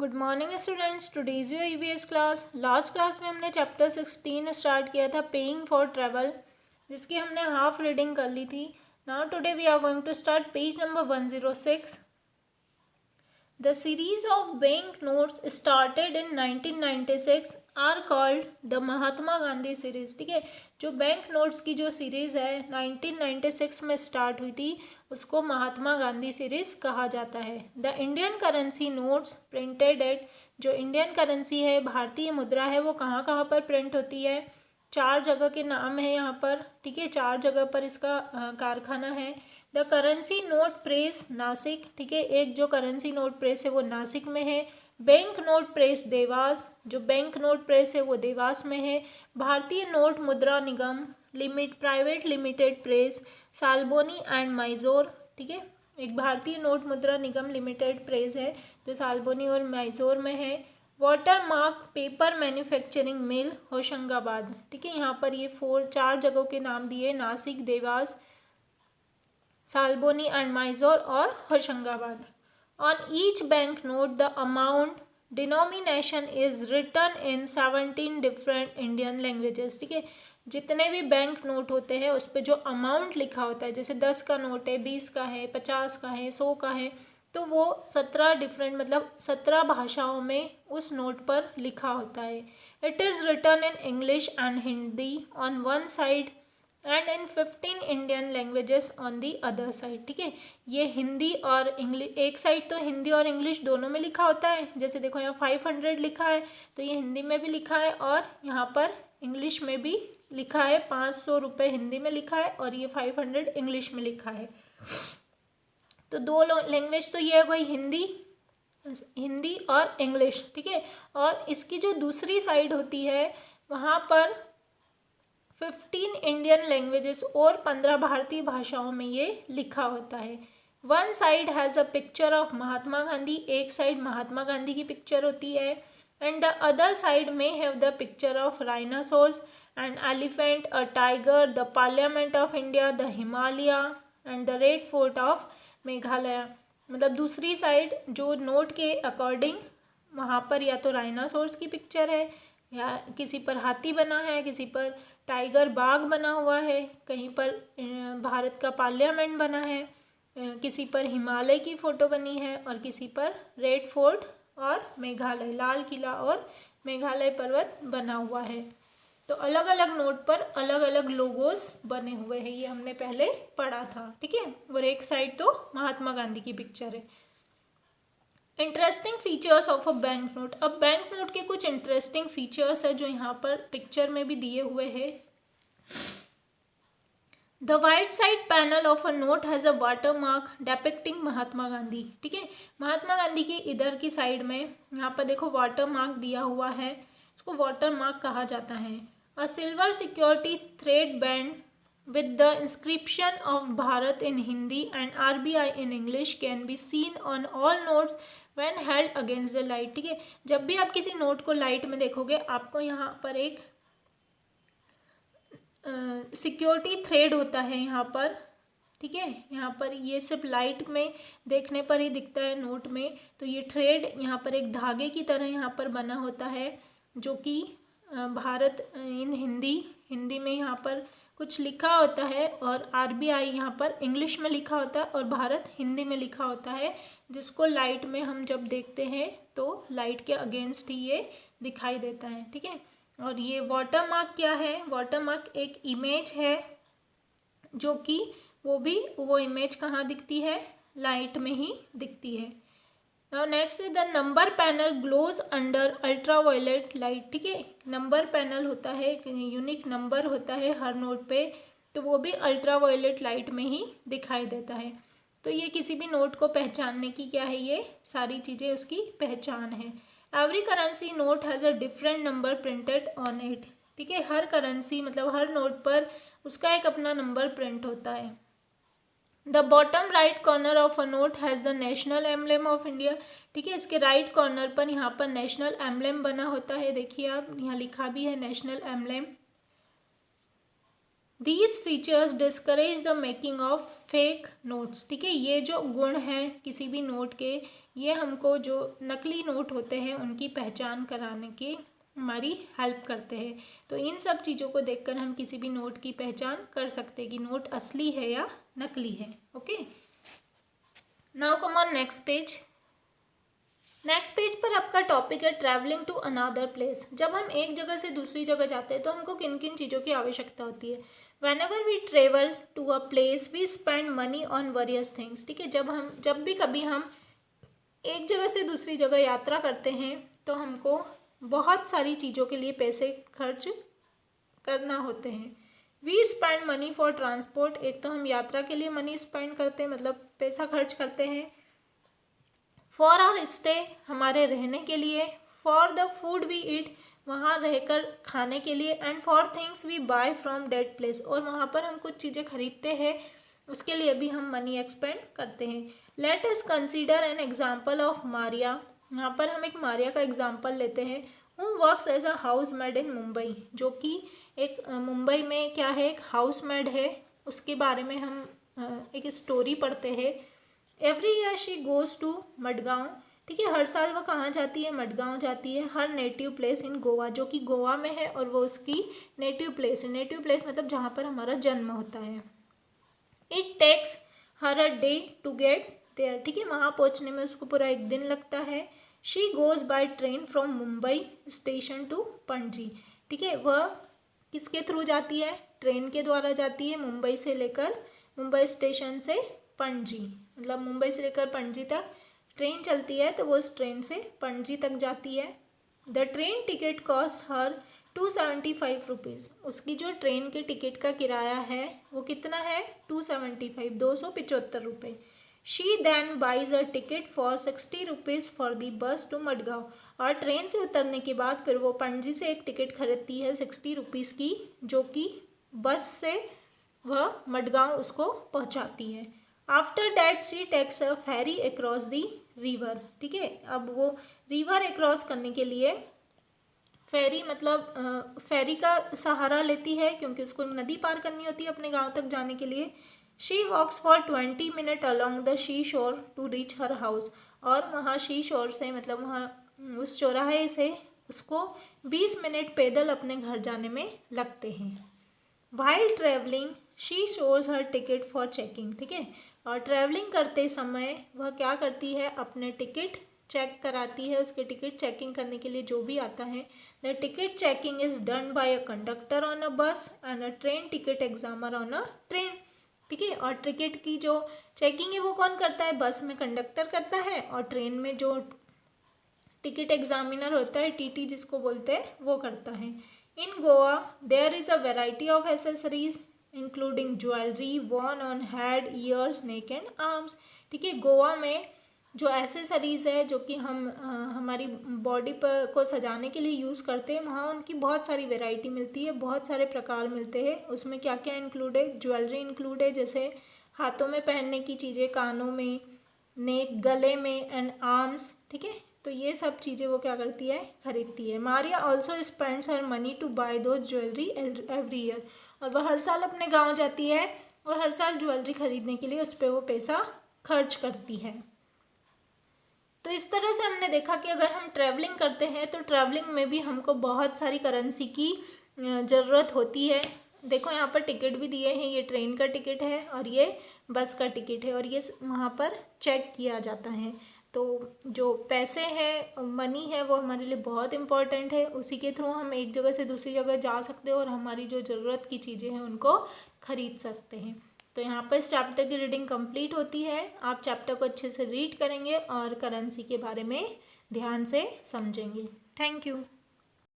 Good morning students, today's your EVS class. Last class में हमने chapter 16 start किया था, पेइंग फॉर ट्रैवल, जिसकी हमने हाफ रीडिंग कर ली थी। Now today we are going to start page number 106। The series of bank notes started in 1996 are called the Mahatma Gandhi series. ठीक है, जो बैंक नोट्स की जो सीरीज है 1996 में स्टार्ट हुई थी उसको महात्मा गांधी सीरीज कहा जाता है। The Indian currency notes printed at, जो इंडियन करेंसी है, भारतीय मुद्रा है, वो कहाँ कहाँ पर प्रिंट होती है? 4 जगह के नाम है यहाँ पर। ठीक है, 4 जगह पर इसका कारखाना है। The currency note press Nashik, ठीक है, एक जो करेंसी नोट प्रेस है वो नासिक में है। बैंक नोट प्रेस देवास, जो बैंक नोट प्रेस है वो देवास में है। भारतीय नोट मुद्रा निगम private limited press साल्बोनी and Mysore, ठीक है, एक भारतीय नोट मुद्रा निगम लिमिटेड प्रेस है जो साल्बोनी और माइजोर में है। वाटर मार्क पेपर मैन्युफैक्चरिंग मिल होशंगाबाद, ठीक है, यहाँ पर ये 4 जगहों के नाम दिए, नासिक, देवास, साल्बोनी एंड माइजोर और Hoshangabad. On each bank note the amount denomination is written in 17 different Indian languages. ठीक है, जितने भी बैंक नोट होते हैं उस पर जो अमाउंट लिखा होता है, जैसे 10 का नोट है, 20 का है, 50 का है, 100 का है, तो वो 17 डिफरेंट मतलब 17 भाषाओं में उस नोट पर लिखा होता है। It is written in English and Hindi on one side and in 15 Indian languages on the other side. ठीक है, ये हिंदी और इंग्लिश, एक साइड तो हिंदी और इंग्लिश दोनों में लिखा होता है। जैसे देखो यहाँ 500 लिखा है तो ये हिंदी में भी लिखा है और यहाँ पर इंग्लिश में भी लिखा है। 500 रुपये हिंदी में लिखा है और ये 500 इंग्लिश में लिखा है। तो 2 लैंग्वेज तो ये है, कोई हिंदी और इंग्लिश। ठीक है, और इसकी जो दूसरी साइड होती है वहाँ पर 15 इंडियन लैंग्वेजेस और 15 भारतीय भाषाओं में ये लिखा होता है। One side has a picture of Mahatma Gandhi, एक साइड महात्मा गांधी की पिक्चर होती है। एंड द अदर साइड में have the picture of rhinoceros and elephant, a tiger, the parliament of India, the Himalaya and the red fort of Meghalaya. मतलब दूसरी side जो note के according वहाँ पर या तो राइनासोर्स की पिक्चर है, या किसी पर हाथी बना है, किसी पर टाइगर बाघ बना हुआ है, कहीं पर भारत का पार्लियामेंट बना है, किसी पर हिमालय की फ़ोटो बनी है और किसी पर रेड फोर्ट और मेघालय, लाल किला और मेघालय पर्वत बना हुआ है। तो अलग अलग नोट पर अलग अलग लोगोस बने हुए हैं, ये हमने पहले पढ़ा था। ठीक है, और एक साइड तो महात्मा गांधी की पिक्चर है। Interesting features of a bank note. अब बैंक नोट के कुछ इंटरेस्टिंग फीचर्स है जो यहाँ पर पिक्चर में भी दिए हुए हैं। The white side panel of a note has a water mark depicting Mahatma Gandhi. ठीक है, महात्मा गांधी की इधर की साइड में यहाँ पर देखो वाटर मार्क दिया हुआ है, इसको वाटर मार्क कहा जाता है। अ silver security thread band with the inscription of Bharat in Hindi and RBI in English can be seen on all notes when held against the light। ठीक है, जब भी आप किसी नोट को लाइट में देखोगे आपको यहाँ पर एक सिक्योरिटी थ्रेड होता है यहाँ पर। ठीक है, यहाँ पर ये सिर्फ लाइट में देखने पर ही दिखता है नोट में, तो ये थ्रेड यहाँ पर एक धागे की तरह यहाँ पर बना होता है, जो कि भारत इन हिंदी में यहाँ पर कुछ लिखा होता है और आरबीआई यहाँ पर इंग्लिश में लिखा होता है और भारत हिंदी में लिखा होता है, जिसको लाइट में हम जब देखते हैं तो लाइट के अगेंस्ट ही ये दिखाई देता है। ठीक है, और ये वाटर मार्क क्या है? वाटर मार्क एक इमेज है जो कि वो इमेज कहाँ दिखती है? लाइट में ही दिखती है। Now next is the number panel glows under ultraviolet light. ठीक है, नंबर पैनल होता है, यूनिक नंबर होता है हर नोट पे, तो वो भी अल्ट्रावायलेट लाइट में ही दिखाई देता है। तो ये किसी भी नोट को पहचानने की क्या है, ये सारी चीज़ें उसकी पहचान है। Every currency note has a different number printed on it. ठीक है, हर करेंसी मतलब हर नोट पर उसका एक अपना नंबर प्रिंट होता है। The bottom right corner of a note has the national emblem of India. ठीक है, इसके राइट कॉर्नर पर यहाँ पर नेशनल एम्बलम बना होता है। देखिए आप, यहाँ लिखा भी है national emblem. These features discourage the making of fake notes, ठीक है। ये जो गुण हैं किसी भी नोट के, ये हमको जो नकली नोट होते हैं उनकी पहचान कराने की हमारी हेल्प करते हैं। तो इन सब चीज़ों को देखकर हम किसी भी नोट की पहचान कर सकते हैं कि नोट असली है या नकली है। Okay, now come on next page. Next page पर आपका टॉपिक है ट्रैवलिंग टू अनदर प्लेस। जब हम एक जगह से दूसरी जगह जाते हैं तो हमको किन किन चीज़ों की आवश्यकता होती है। When we travel to a place we spend money on various things, ठीक है। जब भी कभी हम एक जगह से दूसरी जगह यात्रा करते हैं तो हमको बहुत सारी चीज़ों के लिए पैसे खर्च करना होते हैं। We spend money for transport, एक तो हम यात्रा के लिए मनी स्पेंड करते हैं, मतलब पैसा खर्च करते हैं। फॉर आवर स्टे, हमारे रहने के लिए। For the food we eat, वहाँ रहकर खाने के लिए। And for things we buy from that place, और वहाँ पर हम कुछ चीज़ें खरीदते हैं उसके लिए भी हम मनी एक्सपेंड करते हैं। Let us consider an example of Maria, यहाँ पर हम एक मारिया का एग्जाम्पल लेते हैं। Who works as a house maid in Mumbai, जो कि एक मुंबई में क्या है, एक हाउस मेड है। उसके बारे में हम एक स्टोरी पढ़ते हैं। Every year she goes to Madgaon, ठीक है। हर साल वह कहाँ जाती है, मडगांव जाती है। Her native place in Goa, जो कि गोवा में है और वो उसकी नेटिव प्लेस है। नेटिव प्लेस मतलब जहाँ पर हमारा जन्म होता है। It takes her a day to get there, ठीक है। वहाँ पहुँचने में उसको पूरा एक दिन लगता है। She goes by train from Mumbai station to Panaji, ठीक है। वह किसके थ्रू जाती है, ट्रेन के द्वारा जाती है, मुंबई से लेकर मुंबई स्टेशन से पणजी, मतलब मुंबई से लेकर पणजी तक ट्रेन चलती है तो वो उस ट्रेन से पणजी तक जाती है। The train ticket cost her 275 rupees, उसकी जो ट्रेन के टिकट का किराया है वो कितना है, 275, 275 रुपये। She then buys a ticket for 60 rupees for the bus to Madgaon, और ट्रेन से उतरने के बाद फिर वो पणजी से एक टिकट खरीदती है 60 रुपीज़ की, जो कि बस से वह मडगांव उसको पहुंचाती है। After that she takes a ferry across the river, ठीक है। अब वो रिवर अक्रॉस करने के लिए फेरी मतलब फेरी का सहारा लेती है, क्योंकि उसको नदी पार करनी होती है अपने गांव तक जाने के लिए। She walks for 20 minute along the she shore to reach her house, और वहाँ शी शोर से मतलब वहाँ उस चौराहे से उसको 20 मिनट पैदल अपने घर जाने में लगते हैं। While travelling she shows her ticket for checking, ठीक है। और ट्रैवलिंग करते समय वह क्या करती है, अपने टिकट चेक कराती है। उसके टिकट चेकिंग करने के लिए जो भी आता है, the ticket checking is done by a conductor on a bus and a train ticket examiner on a train, ठीक है। और टिकट की जो चेकिंग है वो कौन करता है, बस में कंडक्टर करता है, और ट्रेन में जो टिकट एग्जामिनर होता है, टीटी जिसको बोलते हैं, वो करता है। In Goa there is a variety of accessories including jewellery worn on head, ears, neck and arms, ठीक है। गोवा में जो एसेसरीज़ है जो कि हम हमारी बॉडी पर को सजाने के लिए यूज़ करते हैं, वहाँ उनकी बहुत सारी वैरायटी मिलती है, बहुत सारे प्रकार मिलते हैं। उसमें क्या क्या इंक्लूड है, ज्वेलरी इंक्लूड है, जैसे हाथों में पहनने की चीज़ें, कानों में, नेक, गले में, एंड आर्म्स, ठीक है। तो ये सब चीज़ें वो क्या करती है, खरीदती है। Maria also spends her money to buy the jewellery every year, और वह हर साल अपने गांव जाती है और हर साल ज्वेलरी खरीदने के लिए उस पर वो पैसा खर्च करती है। तो इस तरह से हमने देखा कि अगर हम ट्रैवलिंग करते हैं तो ट्रैवलिंग में भी हमको बहुत सारी करेंसी की ज़रूरत होती है। देखो यहाँ पर टिकट भी दिए हैं, ये ट्रेन का टिकट है और ये बस का टिकट है, और ये वहाँ पर चेक किया जाता है। तो जो पैसे हैं, मनी है, वो हमारे लिए बहुत इम्पॉर्टेंट है। उसी के थ्रू हम एक जगह से दूसरी जगह जा सकते हैं और हमारी जो ज़रूरत की चीज़ें हैं उनको खरीद सकते हैं। तो यहाँ पर इस चैप्टर की रीडिंग कंप्लीट होती है। आप चैप्टर को अच्छे से रीड करेंगे और करेंसी के बारे में ध्यान से समझेंगे। Thank you.